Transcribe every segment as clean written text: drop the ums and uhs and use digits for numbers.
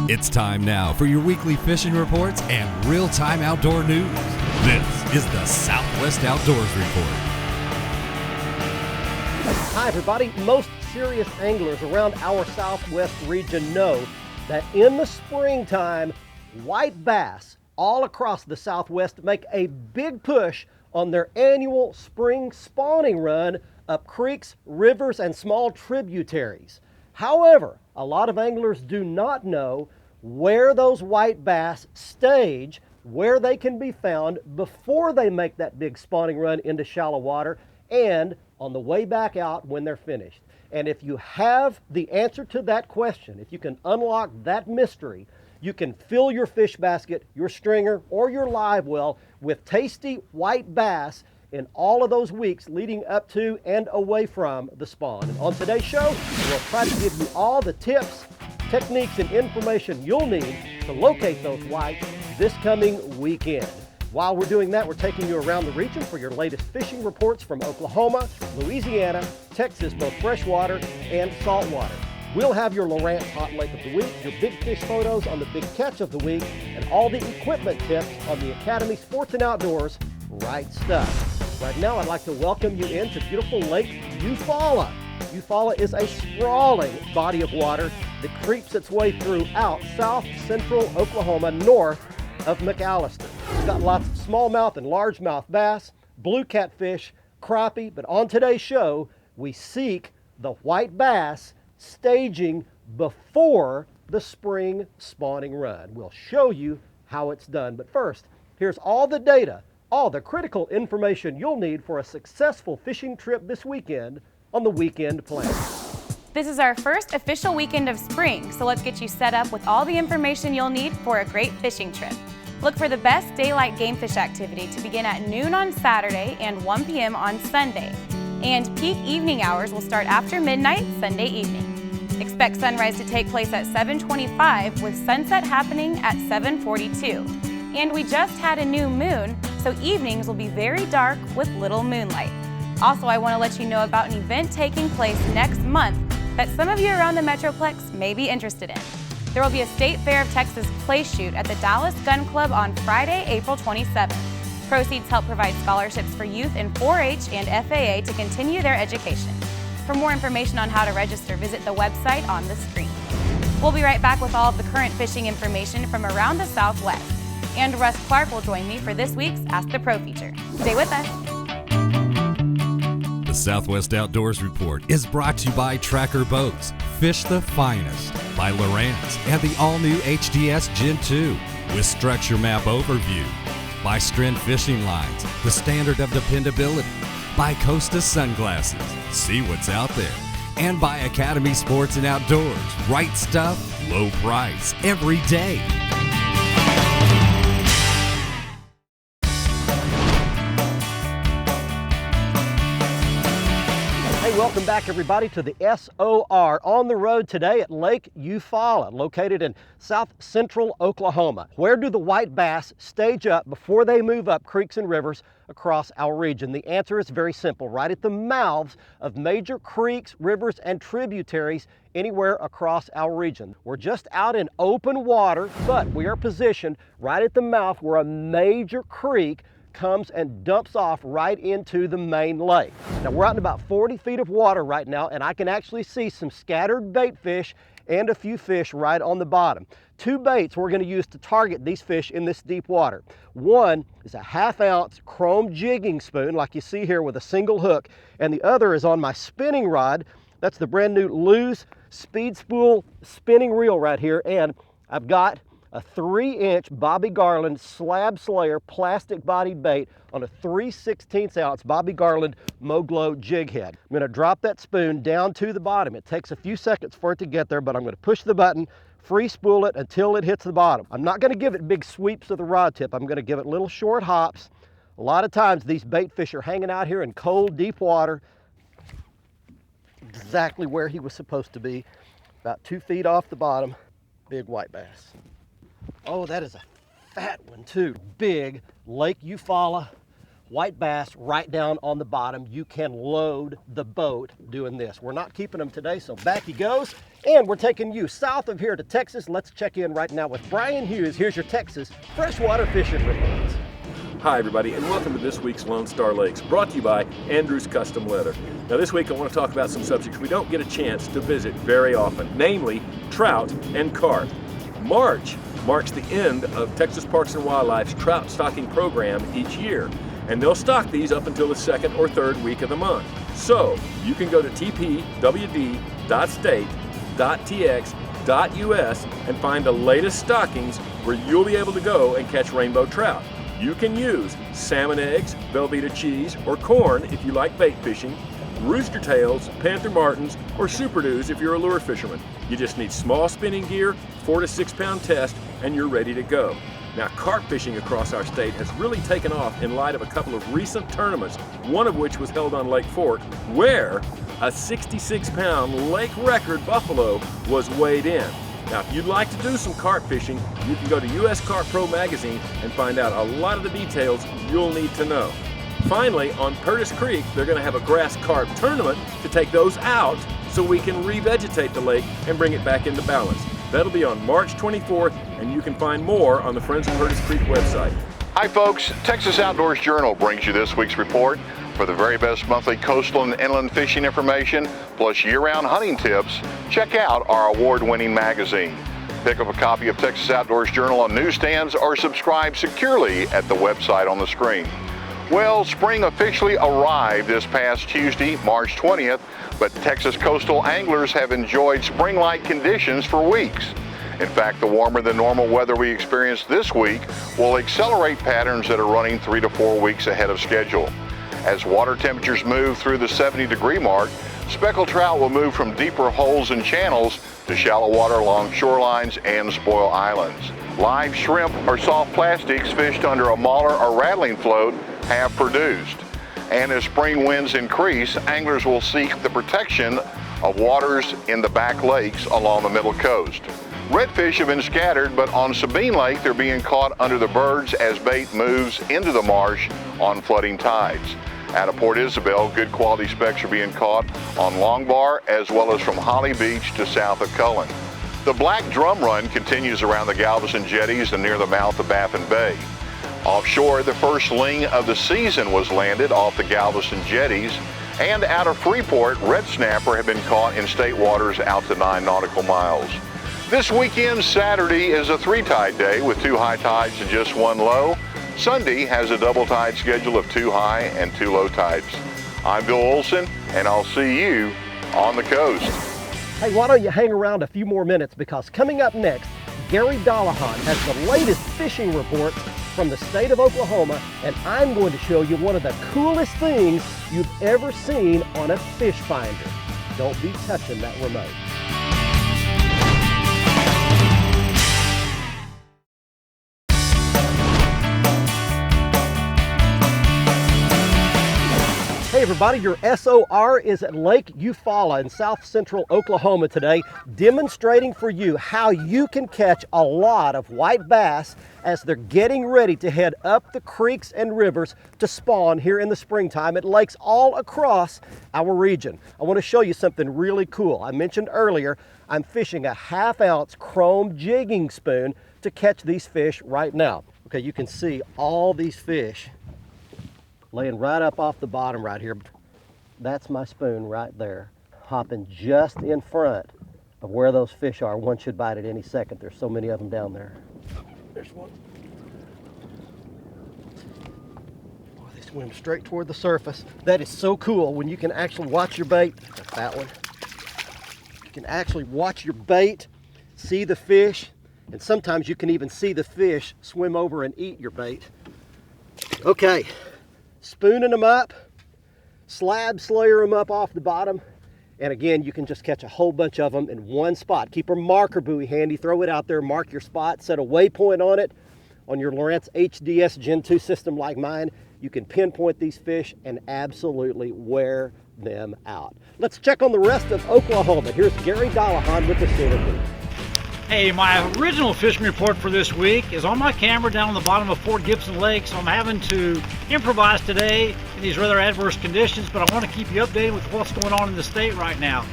It's time now for your weekly fishing reports and real-time outdoor news. This is the Southwest Outdoors Report. Hi everybody. Most serious anglers around our Southwest region know that in the springtime, white bass all across the Southwest make a big push on their annual spring spawning run up creeks, rivers, and small tributaries. However, a lot of anglers do not know where those white bass stage, where they can be found before they make that big spawning run into shallow water, and on the way back out when they're finished. And if you have the answer to that question, if you can unlock that mystery, you can fill your fish basket, your stringer, or your live well with tasty white bass in all of those weeks leading up to and away from the spawn. And on today's show, we'll try to give you all the tips, techniques, and information you'll need to locate those whites this coming weekend. While we're doing that, we're taking you around the region for your latest fishing reports from Oklahoma, Louisiana, Texas, both freshwater and saltwater. We'll have your Lowrance Hot Lake of the Week, your big fish photos on the big catch of the week, and all the equipment tips on the Academy Sports and Outdoors Right Stuff. Right now, I'd like to welcome you into beautiful Lake Eufaula. Eufaula is a sprawling body of water that creeps its way throughout south central Oklahoma north of McAlester. It's got lots of smallmouth and largemouth bass, blue catfish, crappie, but on today's show, we seek the white bass staging before the spring spawning run. We'll show you how it's done, but first, here's all the data, all the critical information you'll need for a successful fishing trip this weekend on the Weekend Plan. This is our first official weekend of spring, so let's get you set up with all the information you'll need for a great fishing trip. Look for the best daylight game fish activity to begin at noon on Saturday and 1 p.m. on Sunday. And peak evening hours will start after midnight Sunday evening. Expect sunrise to take place at 7:25 with sunset happening at 7:42. And we just had a new moon, so evenings will be very dark with little moonlight. Also, I want to let you know about an event taking place next month that some of you around the Metroplex may be interested in. There will be a State Fair of Texas play shoot at the Dallas Gun Club on Friday, April 27th. Proceeds help provide scholarships for youth in 4-H and FAA to continue their education. For more information on how to register, visit the website on the screen. We'll be right back with all of the current fishing information from around the Southwest. And Russ Clark will join me for this week's Ask the Pro feature. Stay with us. The Southwest Outdoors Report is brought to you by Tracker Boats, Fish the Finest, by Lowrance, and the all-new HDS Gen 2 with Structure Map Overview, by Stren Fishing Lines, the standard of dependability, by Costa Sunglasses, see what's out there, and by Academy Sports and Outdoors, right stuff, low price, every day. Welcome back everybody to the SOR on the road today at Lake Eufaula, located in south central Oklahoma. Where do the white bass stage up before they move up creeks and rivers across our region? The answer is very simple, right at the mouths of major creeks, rivers, and tributaries anywhere across our region. We're just out in open water, but we are positioned right at the mouth where a major creek comes and dumps off right into the main lake. Now we're out in about 40 feet of water right now, and I can actually see some scattered bait fish and a few fish right on the bottom. Two baits we're going to use to target these fish in this deep water. One is a 1/2 ounce chrome jigging spoon like you see here with a single hook, and the other is on my spinning rod. That's the brand new Lew's Speed Spool spinning reel right here, and I've got a 3-inch Bobby Garland Slab Slayer plastic bodied bait on a 3/16 ounce Bobby Garland Moglow jig head. I'm gonna drop that spoon down to the bottom. It takes a few seconds for it to get there, but I'm gonna push the button, free spool it until it hits the bottom. I'm not gonna give it big sweeps of the rod tip. I'm gonna give it little short hops. A lot of times these bait fish are hanging out here in cold, deep water, exactly where he was supposed to be, about 2 feet off the bottom. Big white bass. Oh, that is a fat one too. Big Lake Eufaula white bass right down on the bottom. You can load the boat doing this. We're not keeping them today, so back he goes. And we're taking you south of here to Texas. Let's check in right now with Brian Hughes. Here's your Texas freshwater fishing reports. Hi everybody, and welcome to this week's Lone Star Lakes, brought to you by Andrews Custom Leather. Now this week I want to talk about some subjects we don't get a chance to visit very often, namely trout and carp. March marks the end of Texas Parks and Wildlife's trout stocking program each year, and they'll stock these up until the second or third week of the month. So you can go to tpwd.state.tx.us and find the latest stockings where you'll be able to go and catch rainbow trout. You can use salmon eggs, Velveeta cheese, or corn if you like bait fishing, rooster tails, panther martins, or super dews if you're a lure fisherman. You just need small spinning gear, 4 to 6 pound test, and you're ready to go. Now, carp fishing across our state has really taken off in light of a couple of recent tournaments, one of which was held on Lake Fork, where a 66-pound lake record buffalo was weighed in. Now, if you'd like to do some carp fishing, you can go to US Carp Pro magazine and find out a lot of the details you'll need to know. Finally, on Curtis Creek, they're going to have a grass carp tournament to take those out so we can revegetate the lake and bring it back into balance. That'll be on March 24th, and you can find more on the Friends of Curtis Creek website. Hi folks, Texas Outdoors Journal brings you this week's report. For the very best monthly coastal and inland fishing information, plus year-round hunting tips, check out our award-winning magazine. Pick up a copy of Texas Outdoors Journal on newsstands or subscribe securely at the website on the screen. Well, spring officially arrived this past Tuesday, March 20th, but Texas coastal anglers have enjoyed spring-like conditions for weeks. In fact, the warmer than normal weather we experienced this week will accelerate patterns that are running 3 to 4 weeks ahead of schedule. As water temperatures move through the 70-degree mark, speckled trout will move from deeper holes and channels to shallow water along shorelines and spoil islands. Live shrimp or soft plastics fished under a mauler or rattling float have produced. And as spring winds increase, anglers will seek the protection of waters in the back lakes along the middle coast. Redfish have been scattered, but on Sabine Lake they're being caught under the birds as bait moves into the marsh on flooding tides. Out of Port Isabel, good quality specks are being caught on Longbar as well as from Holly Beach to south of Cullen. The Black Drum Run continues around the Galveston jetties and near the mouth of Baffin Bay. Offshore, the first ling of the season was landed off the Galveston jetties, and out of Freeport, red snapper have been caught in state waters out to 9 nautical miles. This weekend, Saturday, is a 3-tide day with 2 high tides and just 1 low. Sunday has a double tide schedule of 2 high and 2 low tides. I'm Bill Olson, and I'll see you on the coast. Hey, why don't you hang around a few more minutes, because coming up next, Gary Dollahan has the latest fishing reports from the state of Oklahoma, and I'm going to show you one of the coolest things you've ever seen on a fish finder. Don't be touching that remote. Hey everybody, your SOR is at Lake Eufaula in south central Oklahoma today, demonstrating for you how you can catch a lot of white bass as they're getting ready to head up the creeks and rivers to spawn here in the springtime at lakes all across our region. I want to show you something really cool. I mentioned earlier, I'm fishing a 1/2 ounce chrome jigging spoon to catch these fish right now. Okay, you can see all these fish laying right up off the bottom right here. That's my spoon right there, hopping just in front of where those fish are. One should bite at any second. There's so many of them down there. There's one. Oh, they swim straight toward the surface. That is so cool when you can actually watch your bait. That's that one. You can actually watch your bait, see the fish, and sometimes you can even see the fish swim over and eat your bait. Okay. Spooning them up, slab slayer them up off the bottom, and again, you can just catch a whole bunch of them in one spot. Keep your marker buoy handy, throw it out there, mark your spot, set a waypoint on it. On your Lowrance HDS Gen 2 system like mine, you can pinpoint these fish and absolutely wear them out. Let's check on the rest of Oklahoma. Here's Gary Dollahan with the Sooner Booth. Hey, my original fishing report for this week is on my camera down on the bottom of Fort Gibson Lake, so I'm having to improvise today in these rather adverse conditions, but I want to keep you updated with what's going on in the state right now.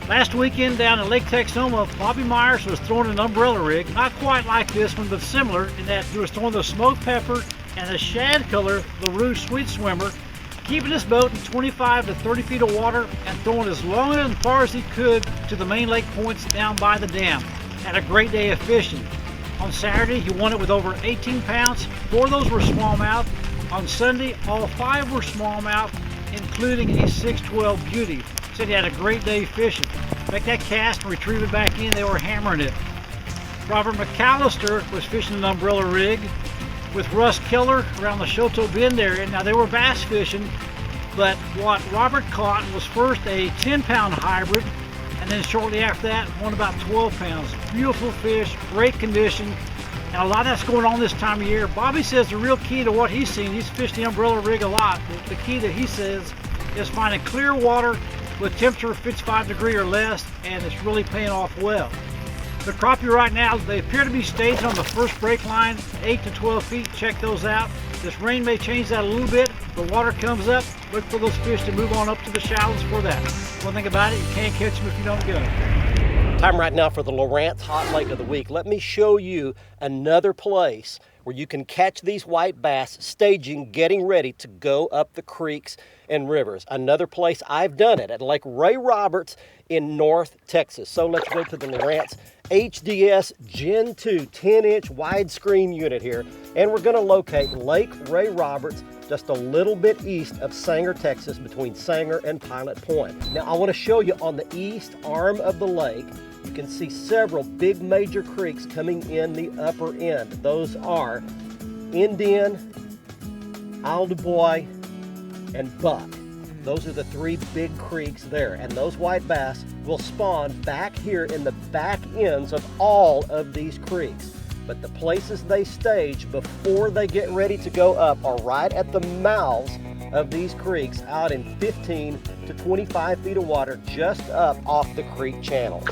Last weekend down at Lake Texoma, Bobby Myers was throwing an umbrella rig, not quite like this one, but similar in that he was throwing the smoked pepper and the shad color LaRue Sweet Swimmer, keeping his boat in 25 to 30 feet of water and throwing as long and far as he could to the main lake points down by the dam. Had a great day of fishing. On Saturday, he won it with over 18 pounds. 4 of those were smallmouth. On Sunday, all 5 were smallmouth, including a 612 beauty. Said he had a great day fishing. Make that cast and retrieve it back in, they were hammering it. Robert McAlester was fishing an umbrella rig with Russ Keller around the Shoto Bend area. Now they were bass fishing, but what Robert caught was first a 10-pound hybrid, and then shortly after that, won about 12 pounds. Beautiful fish, great condition, and a lot of that's going on this time of year. Bobby says the real key to what he's seen, he's fished the umbrella rig a lot, but the key that he says is finding clear water with temperature 55 degrees or less, and it's really paying off well. The crappie right now, they appear to be staged on the first break line, 8 to 12 feet. Check those out. This rain may change that a little bit. If the water comes up, look for those fish to move on up to the shallows for that. One thing about it, you can't catch them if you don't go. Time right now for the Lowrance Hot Lake of the Week. Let me show you another place where you can catch these white bass staging, getting ready to go up the creeks and rivers. Another place I've done it at Lake Ray Roberts in North Texas. So let's go to the Lowrance HDS Gen 2 10-inch widescreen unit here, and we're going to locate Lake Ray Roberts just a little bit east of Sanger, Texas, between Sanger and Pilot Point. Now I want to show you on the east arm of the lake, you can see several big major creeks coming in the upper end. Those are Indian, Isle du Bois, and Buck. Those are the 3 big creeks there, and those white bass will spawn back here in the back ends of all of these creeks. But the places they stage before they get ready to go up are right at the mouths of these creeks, out in 15 to 25 feet of water just up off the creek channels.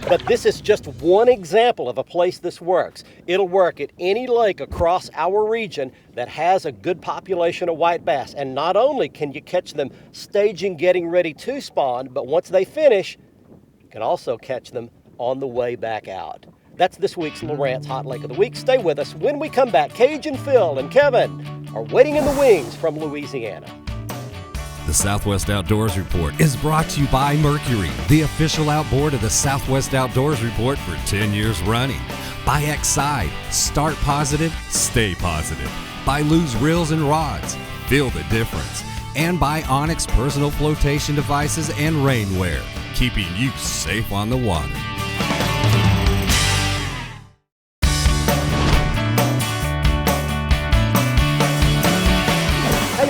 But this is just one example of a place this works. It'll work at any lake across our region that has a good population of white bass. And not only can you catch them staging, getting ready to spawn, but once they finish, you can also catch them on the way back out. That's this week's Lowrance Hot Lake of the Week. Stay with us. When we come back, Cajun Phil and Kevin are waiting in the wings from Louisiana. The Southwest Outdoors Report is brought to you by Mercury, the official outboard of the Southwest Outdoors Report for 10 years running. By Xide, start positive, stay positive. By Lou's Reels and Rods, feel the difference. And by Onyx Personal Flotation Devices and Rainwear, keeping you safe on the water.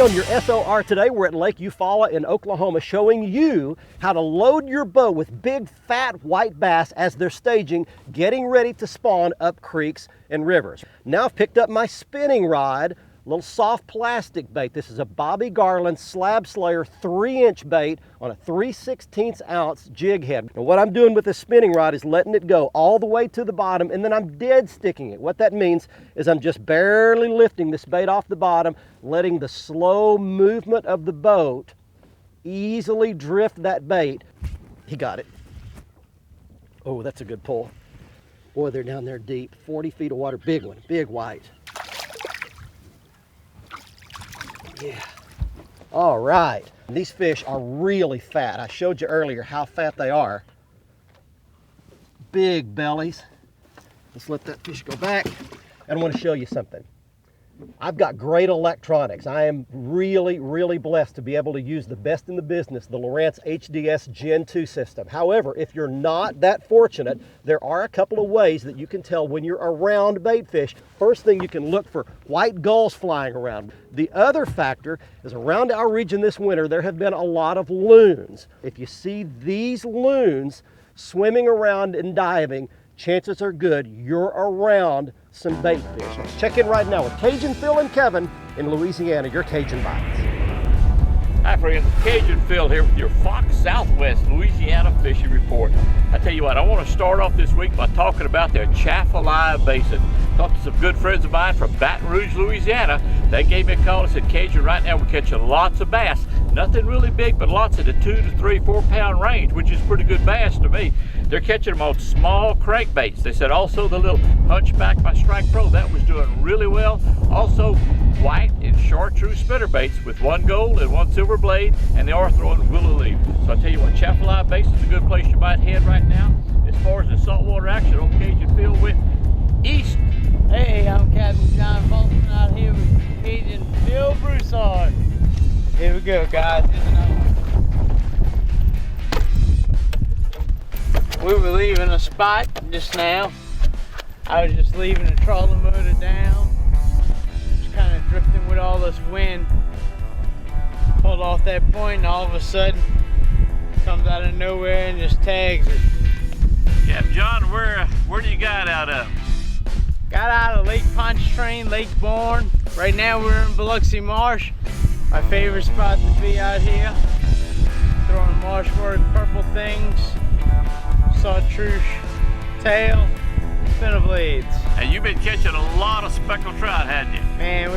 On your SOR today, we're at Lake Eufaula in Oklahoma, showing you how to load your boat with big fat white bass as they're staging, getting ready to spawn up creeks and rivers. Now I've picked up my spinning rod, little soft plastic bait. This is a Bobby Garland Slab Slayer 3-inch bait on a 3/16 ounce jig head. Now what I'm doing with this spinning rod is letting it go all the way to the bottom, and then I'm dead sticking it. What that means is I'm just barely lifting this bait off the bottom, letting the slow movement of the boat easily drift that bait. He got it. Oh, that's a good pull. Boy, they're down there deep, 40 feet of water, big one, big white. Yeah. All right. These fish are really fat. I showed you earlier how fat they are. Big bellies. Let's let that fish go back. And I want to show you something. I've got great electronics. I am really, really blessed to be able to use the best in the business, the Lowrance HDS Gen 2 system. However, if you're not that fortunate, there are a couple of ways that you can tell when you're around bait fish. First thing, you can look for white gulls flying around. The other factor is around our region this winter, there have been a lot of loons. If you see these loons swimming around and diving, chances are good you're around some bait fish. Let's check in right now with Cajun Phil and Kevin in Louisiana, your Cajun Bites. Hi friends, it's Cajun Phil here with your Fox Southwest Louisiana Fishing Report. I tell you what, I want to start off this week by talking about the Eufaula Basin. Talked to some good friends of mine from Baton Rouge, Louisiana. They gave me a call and said, Cajun, right now we're catching lots of bass. Nothing really big, but lots of the 2 to 3, 4 pound range, which is pretty good bass to me. They're catching them on small crankbaits. They said also the little Hunchback by Strike Pro, that was doing really well. Also white and chartreuse spinnerbaits with 1 gold and 1 silver blade, and they are throwing willow leaf. So I tell you what, Eufaula Basin is a good place you might head right now. As far as the saltwater action, old Cajun Phil went east. Hey, I'm Captain John Bolton out here with Cajun Phil Broussard. Here we go, guys. We were leaving a spot just now. I was just leaving the trolling motor down. Just kind of drifting with all this wind. Pulled off that point and all of a sudden comes out of nowhere and just tags it. Yeah, John, where do you got out of? Got out of Lake Pontchartrain, Lake Bourne. Right now we're in Biloxi Marsh. My favorite spot to be out here. Throwing marsh work, purple things, chartreuse tail, spinner blades. And you've been catching a lot of speckled trout, hadn't you? Man,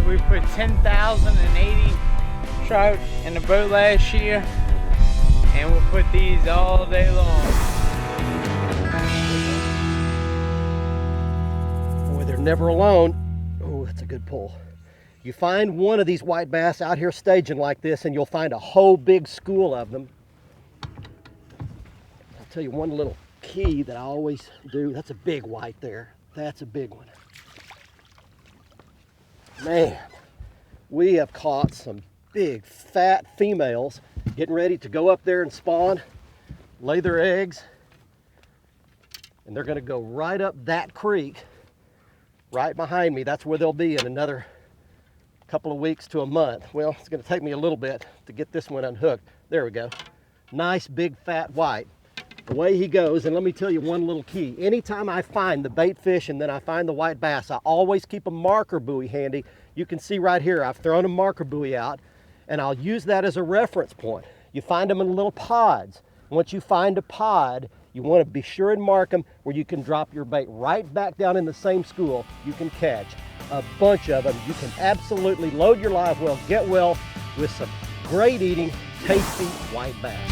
we put 10,080 trout in the boat last year, and we'll put these all day long. Boy, they're never alone. Oh, that's a good pull. You find one of these white bass out here staging like this, and you'll find a whole big school of them. I'll tell you one little key that I always do. That's a big white there. That's a big one. Man, we have caught some big fat females getting ready to go up there and spawn, lay their eggs, and they're going to go right up that creek right behind me. That's where they'll be in another couple of weeks to a month. Well, it's going to take me a little bit to get this one unhooked. There we go. Nice big fat white. Away he goes, and let me tell you one little key. Anytime I find the bait fish and then I find the white bass, I always keep a marker buoy handy. You can see right here, I've thrown a marker buoy out, and I'll use that as a reference point. You find them in little pods. Once you find a pod, you want to be sure and mark them where you can drop your bait right back down in the same school. You can catch a bunch of them. You can absolutely load your live well, get well with some great eating, tasty white bass.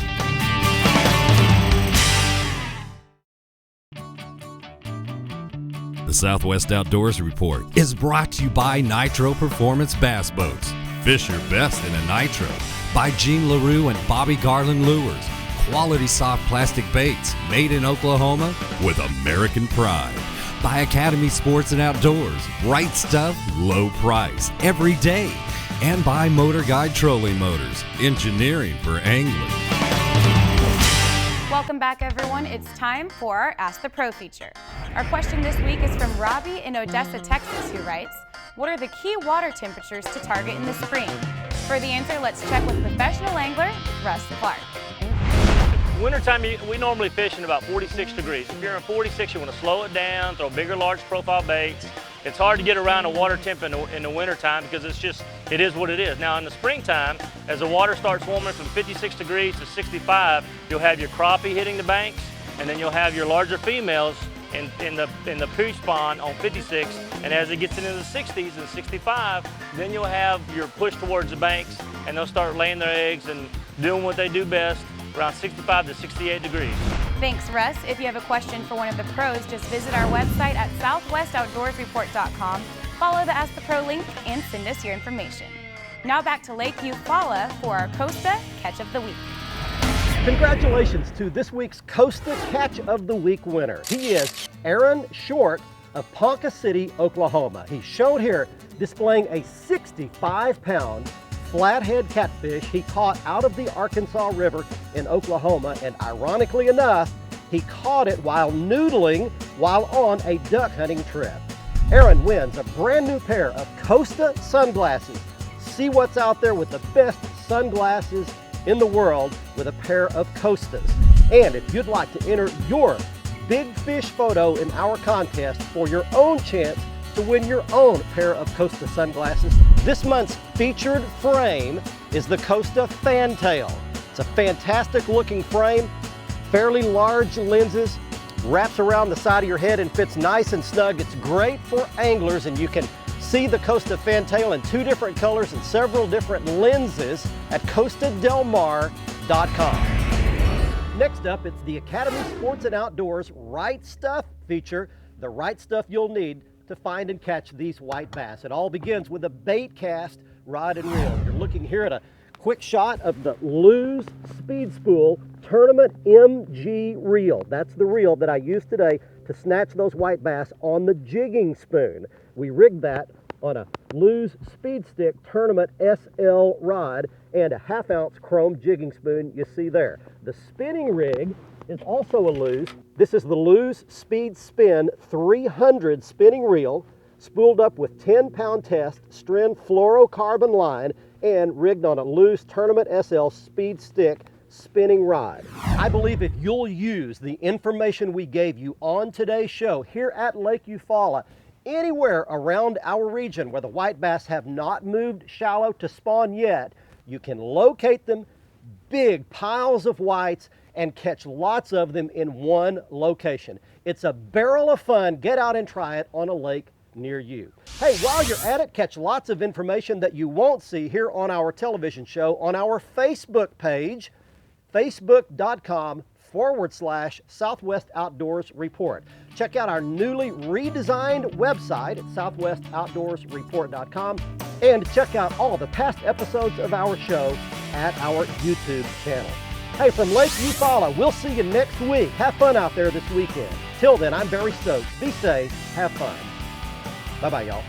The Southwest Outdoors Report is brought to you by Nitro Performance Bass Boats. Fish your best in a Nitro. By Gene LaRue and Bobby Garland Lures. Quality soft plastic baits made in Oklahoma with American pride. By Academy Sports and Outdoors. Right stuff, low price, every day. And by Motor Guide Trolling Motors. Engineering for angling. Welcome back, everyone. It's time for our Ask the Pro feature. Our question this week is from Robbie in Odessa, Texas, who writes, what are the key water temperatures to target in the spring? For the answer, let's check with professional angler Russ Clark. Wintertime, we normally fish in about 46 degrees. If you're in 46, you want to slow it down, throw bigger, large profile baits. It's hard to get around a water temp in the wintertime because it is what it is. Now in the springtime, as the water starts warming from 56 degrees to 65, you'll have your crappie hitting the banks, and then you'll have your larger females in the pooch spawn on 56, and as it gets into the 60s and 65, then you'll have your push towards the banks, and they'll start laying their eggs and doing what they do best, around 65 to 68 degrees. Thanks, Russ. If you have a question for one of the pros, just visit our website at southwestoutdoorsreport.com, follow the Ask the Pro link, and send us your information. Now back to Lake Eufaula for our Costa Catch of the Week. Congratulations to this week's Costa Catch of the Week winner. He is Aaron Short of Ponca City, Oklahoma. He's shown here displaying a 65-pound flathead catfish he caught out of the Arkansas River in Oklahoma, and ironically enough, he caught it while noodling while on a duck hunting trip. Aaron wins a brand new pair of Costa sunglasses. See what's out there with the best sunglasses in the world with a pair of Costas. And if you'd like to enter your big fish photo in our contest for your own chance to win your own pair of Costa sunglasses, this month's featured frame is the Costa Fantail. It's a fantastic looking frame, fairly large lenses, wraps around the side of your head and fits nice and snug. It's great for anglers, and you can see the Costa Fantail in 2 different colors and several different lenses at costadelmar.com. Next up, it's the Academy Sports and Outdoors Right Stuff feature, the right stuff you'll need to find and catch these white bass. It all begins with a bait cast rod and reel. You're looking here at a quick shot of the Lew's Speed Spool Tournament MG reel. That's the reel that I used today to snatch those white bass on the jigging spoon. We rigged that on a Lew's Speed Stick Tournament SL rod and a 1/2 ounce chrome jigging spoon you see there. The spinning rig is also a Lew's. This is the Lew's Speed Spin 300 spinning reel, spooled up with 10-pound test strand fluorocarbon line and rigged on a Lew's Tournament SL Speed Stick spinning rod. I believe if you'll use the information we gave you on today's show here at Lake Eufaula, anywhere around our region where the white bass have not moved shallow to spawn yet, you can locate them, big piles of whites, and catch lots of them in one location. It's a barrel of fun. Get out and try it on a lake near you. Hey, while you're at it, catch lots of information that you won't see here on our television show on our Facebook page, facebook.com/Southwest Outdoors Report. Check out our newly redesigned website at southwestoutdoorsreport.com and check out all the past episodes of our show at our YouTube channel. Hey, from Lake Eufaula, we'll see you next week. Have fun out there this weekend. Till then, I'm Barry Stokes. Be safe, have fun. Bye-bye, y'all.